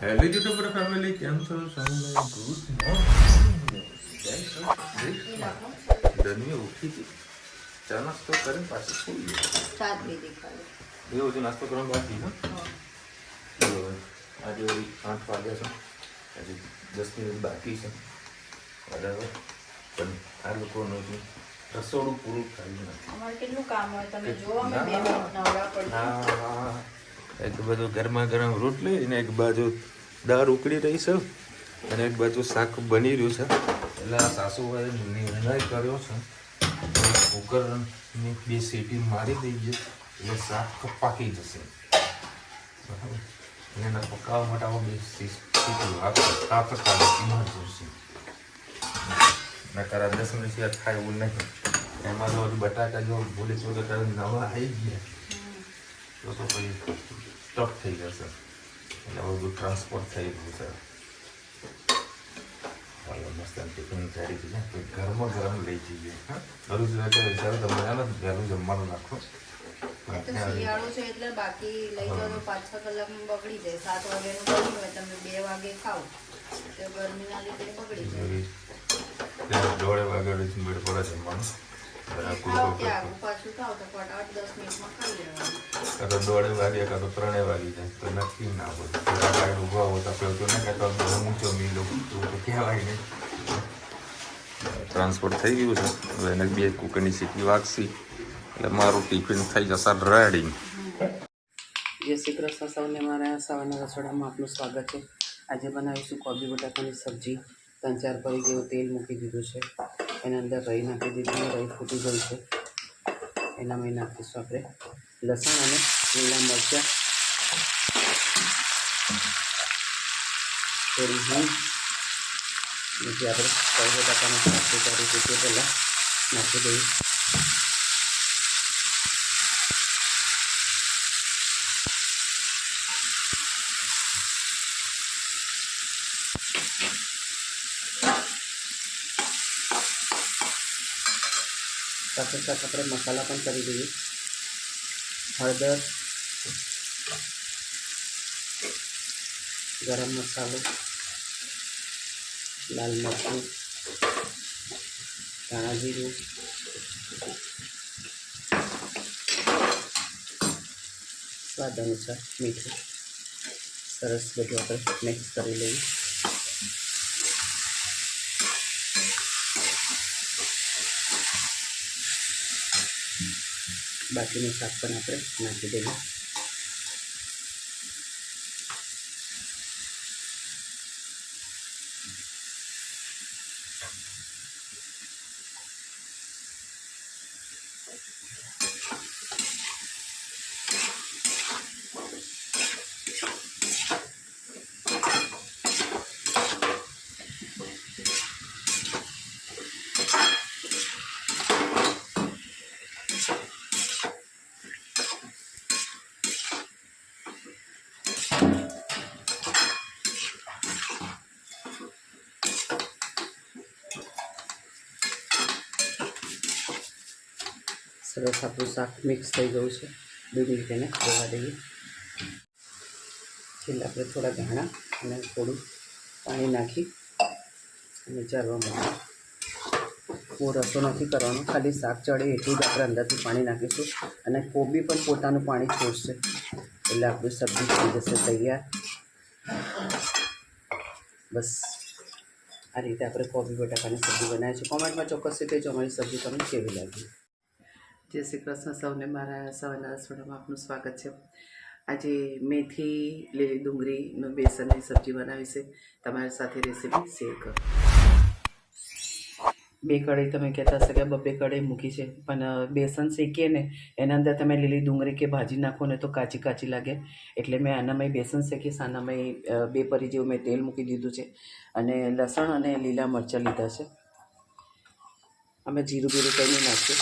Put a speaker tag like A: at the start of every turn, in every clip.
A: Hello YouTuber family, કેમ છો? સૌને ગુડ મોર્નિંગ. ધનવી ઉઠી હતી, ચા નાસ્તો કરીને પાછી સુઈ ગઈ. એવું છે, નાસ્તો કરવાનો બાકી ને? આજે 8 વાગ્યા છે, હજી 10 મિનિટ બાકી છે. બરાબર, પણ આ લોકોનું રસોડું પૂરું થયું નથી.
B: અમારે કેટલું કામ હોય, તમે જોવો અમે 2 મિનિટ નવરા પડી.
A: હા, એક બધું ગરમા ગરમ રોટલી અને એક બાજુ દાળ ઉકળી રહી છે અને એક બાજુ શાક બની રહ્યું છે. એટલે આ સાસુએ નિર્ણય કર્યો છે કુકરની 2 સીટી મારી દઈએ એટલે શાક પાકી જશે. બરાબર, એના પકાવવા માટે આવો 2 સીટી આપતા ઇમરજન્સી નકર 10 મિનિટ સિવાય થાય એવું નહીં. એમાં જો બટાકા જો પોલીસ વગર નવા આવી ગયા તો પછી સ્ટોપ થઈ જશે. એટલે બધું ટ્રાન્સપોર્ટ થઈ ગયું છે. ચાલો મસ્ત ટિફિન તૈયારી છે, તો ગરમા ગરમ લઈ જઈએ. હા, ઘરું જ વિચારો તમે જાણો ઘરું જમવાનું નાખો.
B: શિયાળો છે એટલે બાકી લઈ જાઓ તો 5-6 કલાકમાં બગડી જાય. 7 વાગ્યાનું બન્યું હોય, તમે 2 વાગે ખાઓ તો ગરમીના લીધે બગડી જાય.
A: 1:30 વાગે મેળ પડે જમવાનું.
B: પાછું ખાવ તો ફટાફટ 10 મિનિટમાં ખાઈ લેવાનું.
A: કાં તો 1:30 વાગે કાં તો 3 વાગી જાય તો નક્કી ના હોય. ગાડી ઉભા હોતા પેલું ના કહેતો ઊંચો મિલો તો કહેવાય નહીં. ટ્રાન્સપોર્ટ થઈ ગયું છે, હવે એને 2 કુકરની સીટી વાગશી એટલે મારું ટિફિન થઈ જશે રેડી.
C: જય શ્રી કૃષ્ણ સૌને, મારા સવારના રસોડામાં આપનું સ્વાગત છે. આજે બનાવીશું કોબી બટાકાની સબ્જી. 3-4 પરી જેવું તેલ મૂકી દીધું છે, એના અંદર રહી નાખી દીધી. રહી ફૂટી ગઈ છે, એનામાં નાખીશું આપણે લસણ અને લીલા મરચાં, થોડી હિંગ. જે આપણે કોબી બટાકાના શાક સુધારી તે પહેલાં નાખી દઈએ. સાથે સાથે આપણે મસાલા પણ કરી દઈએ. હળદર, ગરમ મસાલો, લાલ મરચું, ધાણા જીરું, સ્વાદ અનુસાર મીઠું. સરસ બધું આપણે મિક્સ કરી લઈએ. બાકીનું શાક પણ આપણે નાખી દઈએ. સરસ આપણું શાક મિક્સ થઈ ગયું છે. 2 મિનિટ એને રહેવા દઈએ. છેલ્લે આપણે થોડા ધાણા અને થોડું પાણી નાખી અને ચારવા મૂકીએ. બહુ રસો નથી કરવાનો, ખાલી શાક ચડે એટલું જ આપણે અંદરથી પાણી નાખીશું. અને કોબી પણ પોતાનું પાણી છોડશે એટલે આપણી સબ્જી થઈ જશે તૈયાર. બસ આ રીતે આપણે કોબી બટાકાની સબ્જી બનાવીએ છીએ. કોમેન્ટમાં ચોક્કસ કહેજો અમારી સબ્જી તમને કેવી લાગી. જય શ્રી કૃષ્ણ સૌને, મારા સવારના રસોડામાં આપનું સ્વાગત છે. આજે મેથી લીલી ડુંગળીનો બેસનની સબ્જી બનાવી છે. તમારી સાથે રેસીપી શેર કરો. 2 કઢાઈ તમે કહેતા હશે કે 2 કઢાઈ મૂકી છે, પણ બેસન શેકીએ ને એના અંદર તમે લીલી ડુંગળી કે ભાજી નાખો ને તો કાચી કાચી લાગે. એટલે મેં આનામાં બેસન શેકીશ. આનામાં 2 પરી જેવું મેં તેલ મૂકી દીધું છે અને લસણ અને લીલા મરચાં લીધા છે. અમે જીરું બીરું કંઈ નહીં નાખ્યું.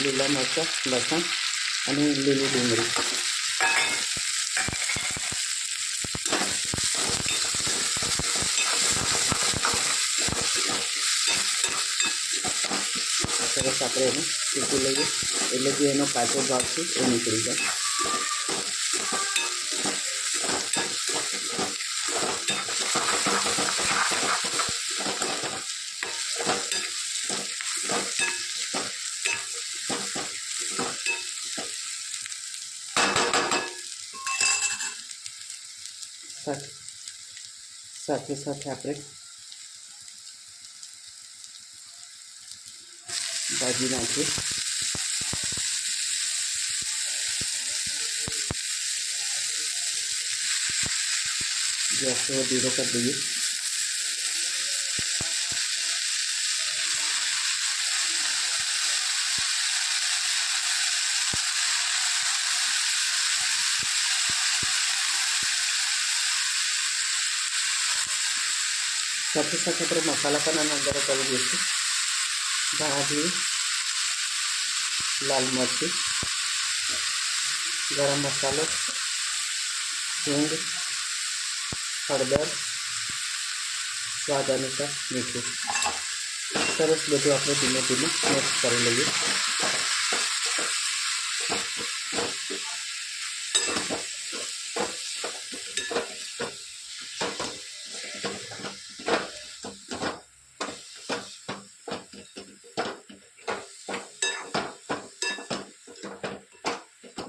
C: લીલા મરચાં, લસણ અને લીલી ડુંગળી. સરસ આપણે એને શીખી લઈએ એટલે જે એનો કાચો ભાગ છે એ નીકળી જાય. સાથે સાથે આપણે ભાજી નાખીએ. ગેસ થોડો ધીરો કરી દઈએ. સાથે સાથે આપણે મસાલા પણ આના અંદર કરી દઈશું. ધાણા જીરું, લાલ મરચું, ગરમ મસાલો, હિંગ, હળદર, સ્વાદ અનુસાર મીઠું. સરસ બધું આપણે ધીમે ધીમે મિક્સ કરી લઈએ.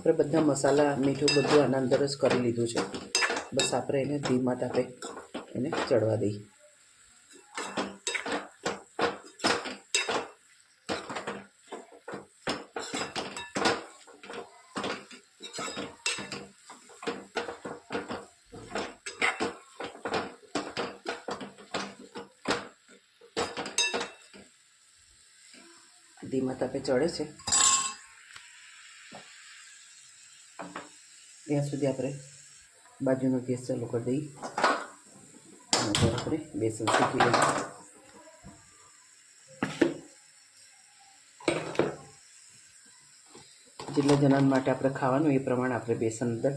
C: આપણે બધા મસાલા મીઠું બધું આના અંદર જ કરી લીધું છે. બસ આપણે એને ધીમા તાપે એને ચડવા દઈએ. ધીમા તાપે ચડે છે ત્યાં સુધી આપણે બાજુનો ગેસ ચાલુ કરી દઈએ. અને આપણે બેસન શેકી લઈએ. જેટલા જણા માટે આપણે ખાવાનું એ પ્રમાણે આપણે બેસન અંદર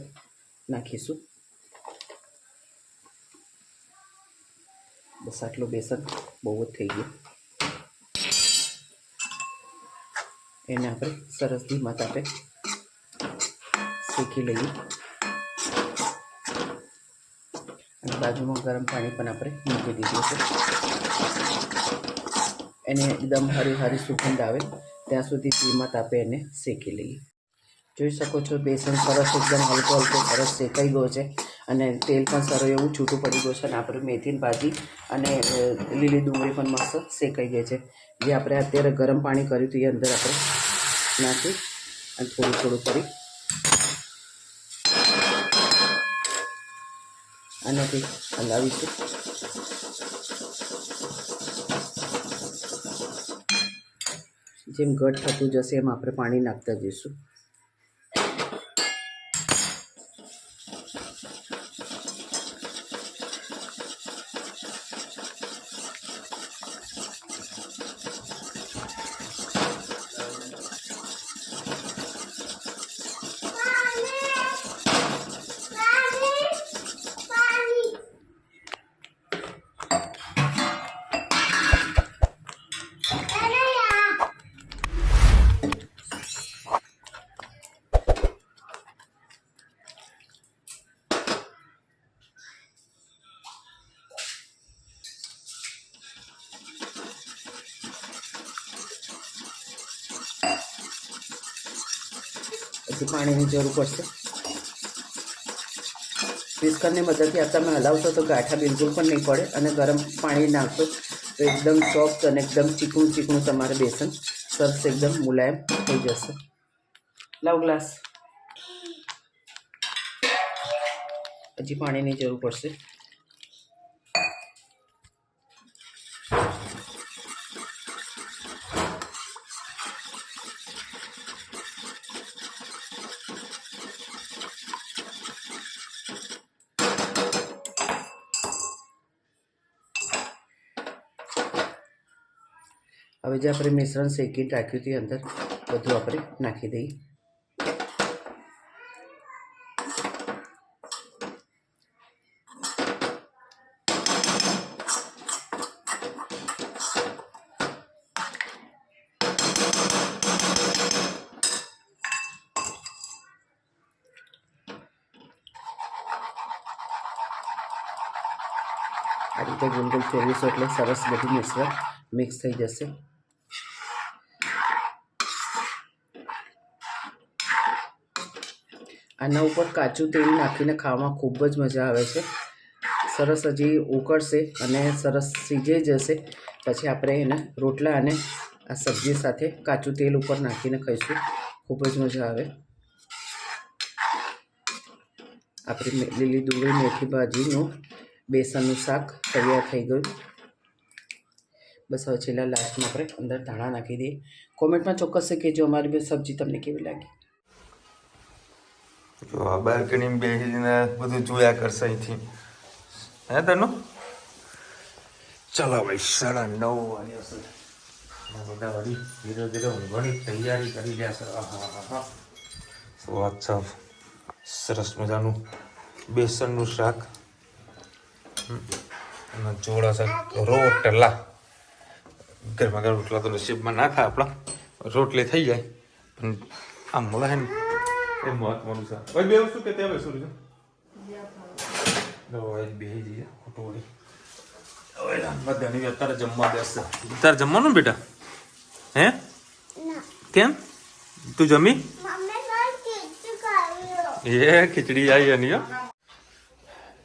C: નાખીશું. બસ આટલું બેસન બહુ જ થઈ ગયું. એને આપણે સરસ ધીમા તાપે શેકી લઈએ. અને બાજુમાં ગરમ પાણી પણ આપણે મૂકી દીધું છે. એને એકદમ હરી સુગંધ આવે ત્યાં સુધી ધીમા તાપે એને શેકી લઈએ. જોઈ શકો છો બેસન સરસ એકદમ હલકો સરસ શેકાઈ ગયો છે અને તેલ પણ સરસ એવું છૂટું પડી ગયું છે. અને આપણે મેથીની ભાજી અને લીલી ડુંગળી પણ મસ્ત શેકાઈ ગઈ છે. જે આપણે અત્યારે ગરમ પાણી કર્યું હતું એ અંદર આપણે નાખી અને થોડું કરી આનાથી હલાવીશું. જેમ ઘટ થતું જશે એમ આપણે પાણી નાખતા જઈશું. પછી પાણીની જરૂર પડશે. વિસ્કરની મદદથી આ તમે હલાવશો તો ગાંઠા બિલકુલ પણ નહીં પડે. અને ગરમ પાણી નાખશો તો એકદમ સોફ્ટ અને એકદમ ચીકણું તમારે બેસન સરસ એકદમ મુલાયમ થઈ જશે. લાવ ગ્લાસ. હજી પાણીની જરૂર પડશે. હવે જે આપણે મિશ્રણ શેકીને રાખ્યું હતું અંદર બધું આપણે નાખી દઈએ. આ રીતે ગોલ ગોલ ફેરવીશું એટલે સરસ બધું મિશ્રણ મિક્સ થઈ જશે. આના ઉપર કાચું તેલ નાખીને ખાવામાં ખૂબ જ મજા આવે છે. સરસ હજી ઉકળશે અને સરસ સીજાઈ જશે પછી આપણે એને રોટલા અને આ સબ્જી સાથે કાચું તેલ ઉપર નાખીને ખાઈશું. ખૂબ જ મજા આવે. આપણી લીલી ડુંગળી મેથી ભાજીનું બેસનનું શાક તૈયાર થઈ ગયું. બસ હવે છેલ્લા લાસ્ટમાં આપણે અંદર ધાણા નાખી દઈએ. કોમેન્ટમાં ચોક્કસ કહેજો અમારી બે સબ્જી તમને કેવી લાગી.
A: જો આ બાલ્કની બેસીને બધું જોયા કરશે અહીંથી. હે તનો ચલો ભાઈ 9:30 વાગ્યા છે. બધા વળી ધીરે ધીરે ઊંઘવાની તૈયારી કરી રહ્યા છે. હા સ્વાદ છે. સરસ મજાનું બેસનનું શાક અને જોડા છે રોટલા. ગરમા ગરમ રોટલા તો નસીબમાં ના થાય આપણા, રોટલી થઈ જાય પણ આમ મળે ને એ મહત્વનું છે. ભાઈ બે વસ્તુ કે ત્યાં બેસું છું બેસી જઈએ ખોટું વળી. હવે બધાની અત્યારે જમવા બેસશે. તારે જમવાનું બેટા? હે કેમ તું જમી? એ ખીચડી આવી એની.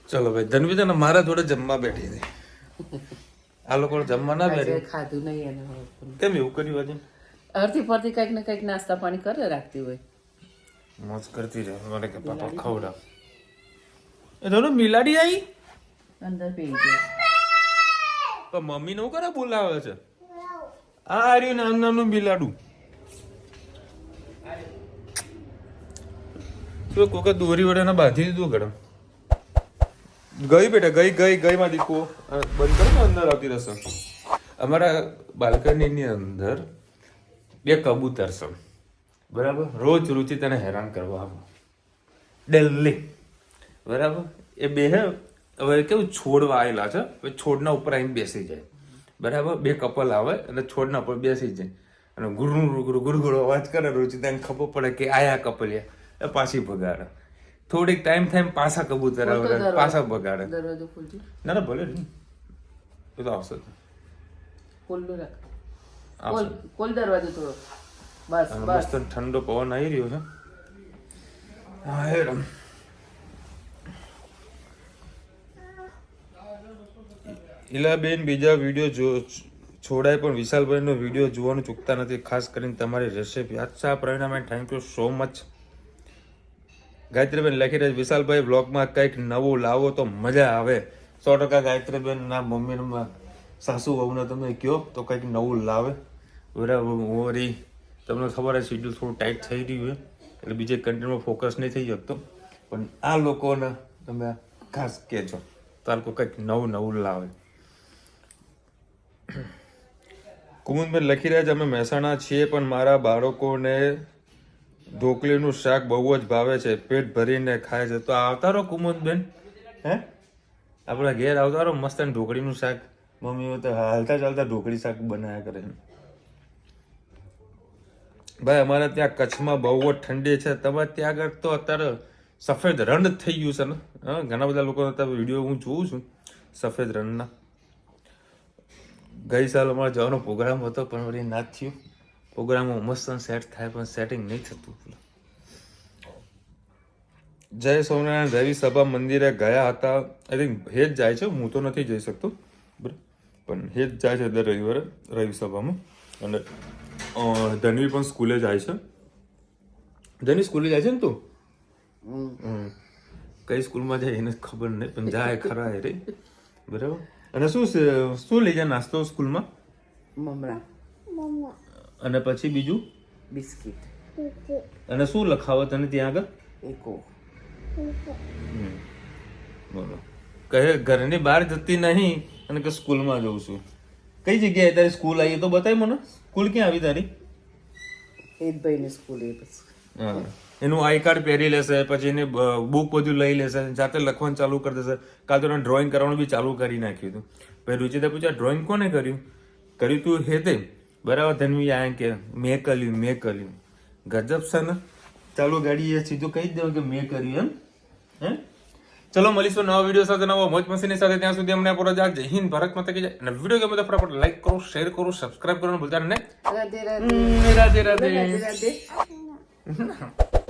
A: ચલો ભાઈ ધનવી તને મારા જોડે જમવા બેઠી હતી. આ લોકો જમવા ના બેઠી.
C: ખાધું નહીં એને.
A: કેમ એવું કર્યું આજે?
C: અડધી ફરતી કંઈક ને કંઈક નાસ્તા પાણી કરે રાખતી હોય.
A: મોજ કરતી રહે. મને કે પાપા ખવડાવ. એ તો મિલાડી આવી
C: અંદર પેઈ ગયા.
A: પણ મમ્મી નું કરે બોલાવે છે. આ રહ્યું નાનું નાનું બિલાડું. તું કોકે દોરી વડે બાંધી દીધું ગરમ. ગઈ બેટા ગઈ ગઈ ગઈ માં દીકુ બંધ કરો ને અંદર આવતી રહેશે. અમારા બાલ્કનીની અંદર 2 કબૂતર છે બરાબર. રોજ રુચિ તને હેરાન કરવા આવે ડેલી બરાબર. એ બે હવે કેવું છોડવા આવેલા છે. છોડના ઉપર આવીને બેસી જાય બરાબર. 2 કપલ આવે અને છોડના ઉપર બેસી જાય અને ગુરગુર અવાજ કરે. રુચિ તને ખબર પડે કે આયા કપલિયા એ પાછી ભગાડે. થોડીક ટાઈમ થાય પાછા કબૂતર આવે પાછા ભગાડે.
C: દરવાજો ખોલજો.
A: ના ના ભલે એ તો આવશે.
C: ખોલ્લું રાખ. ખોલ દરવાજો થોડો. બસ બસ
A: ઠંડો પવન આવી રહ્યો છે. હા હેડમ ઈલાબેન બીજા વિડીયો છોડાય પણ વિશાલભાઈનો વિડીયો જોવાનું ચૂકતા નથી. ખાસ કરીને તમારી રેસીપી. અચ્છા પરિણામે thank you so much. Gayatriben લખી રહ્યા વિશાલભાઈ વ્લોગમાં કંઈક નવું લાવો તો મજા આવે. 100% ગાયત્રીબેન ના મમ્મી સાસુ વહુને તમે કહો તો કંઈક નવું લાવે બરાબર. વળી તમને ખબર છે શેડ્યુલ થોડું ટાઈટ થઈ રહ્યું હોય એટલે બીજે કન્ટેન્ટમાં ફોકસ નહીં થઈ શકતો. પણ આ લોકોને તમે ખાસ કહેજો તો આ લોકો કંઈક નવું લાવે. કુમુદભાઈ લખી રહ્યા છે અમે મહેસાણા છીએ પણ મારા બાળકોને ઢોકળીનું શાક બહુ જ ભાવે છે. પેટ ભરીને ખાય છે. તો આવતા રહો કુમુદબેન. હે આપણા ઘેર આવતા રહો. મસ્ત ઢોકળીનું શાક મમ્મીઓ તો હાલતા ચાલતા ઢોકળી શાક બનાવ્યા કરે છે. ભાઈ અમારે ત્યાં કચ્છમાં બહુ જ ઠંડી છે. તમારે ત્યાં આગળ તો અત્યારે સફેદ રણ થઈ ગયું છે ને. હા ઘણા બધા લોકો વિડીયો હું જોઉં છું સફેદ રણના. ગઈ સાલ અમારે જવાનો પ્રોગ્રામ હતો પણ વળી ના થયું. પ્રોગ્રામમાં મસ્ત સેટ થાય પણ સેટિંગ નહીં થતું. જય સ્વામિનારાયણ રવિ સભા મંદિરે ગયા હતા. આઈ થિંક હેજ જાય છે. હું તો નથી જઈ શકતો બરાબર પણ હેજ જાય છે દર રવિવારે રવિ સભામાં. અને ધનવી પણ સ્કૂલે જાય છે. ધનવી સ્કૂલે જાય છે ને તું? કઈ સ્કૂલમાં જાય એને ખબર નહીં પણ જાય ખરા રે બરાબર. અને શું લઈ જાય નાસ્તો સ્કૂલમાં?
C: મમરા
A: અને પછી બીજું
C: બિસ્કિટ.
A: અને શું લખાવો તને ત્યાં આગળ?
C: એકો.
A: બોલો કહે ઘરની બહાર જતી નહીં અને કે સ્કૂલમાં જઉં છું. કઈ જગ્યાએ તારી સ્કૂલ આવી તો બતાવી મને. સ્કૂલ ક્યાં આવી તારી?
C: હેતભાઈની સ્કૂલે.
A: હા એનું આઈ કાર્ડ પહેરી લેશે પછી એની બુક બધું લઈ લેશે જાતે લખવાનું ચાલુ કરી દેશે. કાલ તો ડ્રોઈંગ કરવાનું બી ચાલુ કરી નાખ્યું હતું. ભાઈ રુચિતા પૂછ્યા ડ્રોઈંગ કોને કર્યું તું હેતે બરાબર. ધનવી આયા કે મેં કર્યું. ગજબ છે ને. ચાલુ ગાડી એ સીધું કહી જ દેવું કે મેં કર્યું એમ. હે ચલો મળીશું નવા વિડીયો સાથે નવા મોજ મસ્તીની સાથે. ત્યાં સુધી અમને પૂરો જય હિન્દ ભારત માતા કી જય. અને વિડીયો ગમે તો ફટાફટ લાઈક કરો શેર કરો સબસ્ક્રાઇબ કરવાનું ભૂલતા નહીં. રાધે રાધે.